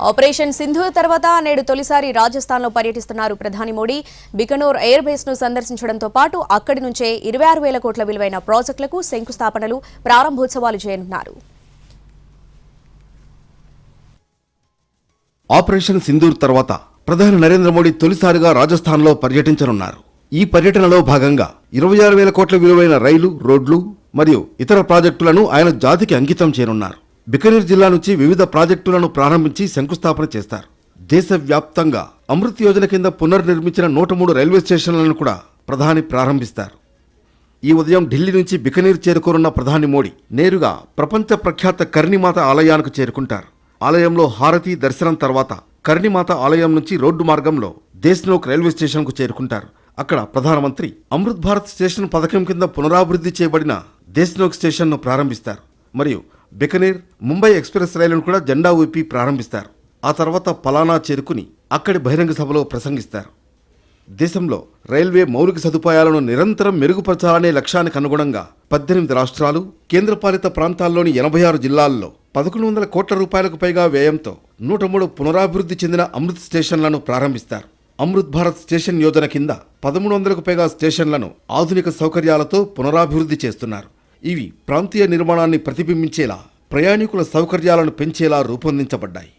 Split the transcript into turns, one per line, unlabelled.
Operation Sindoor తర్వాత నేడు తొలిసారి రాజస్థాన్లో పర్యటిస్తున్నారు ప్రధాని మోడీ. బికనూర్ ఎయిర్ బేస్ ను సందర్శించడంతో పాటు అక్కడి నుంచే 26,000 కోట్ల విలువైన ప్రాజెక్టులకు శంకుస్థాపనలు, ప్రారంభోత్సవాలు చేయనున్నారు.
ఆపరేషన్ సింధూర్ తర్వాత ప్రధాని నరేంద్ర మోడీ తొలిసారిగా రాజస్థాన్లో పర్యటించనున్నారు. ఈ పర్యటనలో భాగంగా 26,000 కోట్ల విలువైన రైలు, రోడ్లు మరియు ఇతర ప్రాజెక్టులను ఆయన జాతికి అంకితం చేయనున్నారు. బికనీర్ జిల్లా నుంచి వివిధ ప్రాజెక్టులను ప్రారంభించి శంకుస్థాపన చేస్తారు. దేశవ్యాప్తంగా అమృత్ యోజన కింద పునర్నిర్మించిన 103 రైల్వే స్టేషన్లను కూడా ప్రధాని ప్రారంభిస్తారు. ఈ ఉదయం ఢిల్లీ నుంచి బికనీర్ చేరుకోనున్న ప్రధాని మోడీ నేరుగా ప్రపంచ ప్రఖ్యాత కర్ణిమాత ఆలయానికి చేరుకుంటారు. ఆలయంలో హారతి దర్శనం తర్వాత కర్ణిమాత ఆలయం నుంచి రోడ్డు మార్గంలో దేశ్నోక్ రైల్వే స్టేషన్కు చేరుకుంటారు. అక్కడ ప్రధానమంత్రి అమృత్ భారత్ స్టేషన్ పథకం కింద పునరాభివృద్ధి చేయబడిన దేశ్నోక్ స్టేషన్ను ప్రారంభిస్తారు. మరియు బికనీర్ ముంబై ఎక్స్ప్రెస్ రైలును కూడా జెండా ఊపి ప్రారంభిస్తారు. ఆ తర్వాత పలానా చేరుకుని అక్కడి బహిరంగ సభలో ప్రసంగిస్తారు. దేశంలో రైల్వే మౌలిక సదుపాయాలను నిరంతరం మెరుగుపరచాలనే లక్ష్యానికి అనుగుణంగా 18 రాష్ట్రాలు, కేంద్రపాలిత ప్రాంతాల్లోని 86 జిల్లాల్లో 1,100 కోట్ల రూపాయలకు పైగా వ్యయంతో 103 పునరాభివృద్ధి చెందిన అమృత్ స్టేషన్లను ప్రారంభిస్తారు. అమృత్ భారత్ స్టేషన్ యోజన కింద 1,300కు పైగా స్టేషన్లను ఆధునిక సౌకర్యాలతో పునరాభివృద్ధి చేస్తున్నారు. ఇవి ప్రాంతీయ నిర్మాణాన్ని ప్రతిబింబించేలా, ప్రయాణికుల సౌకర్యాలను పెంచేలా రూపొందించబడ్డాయి.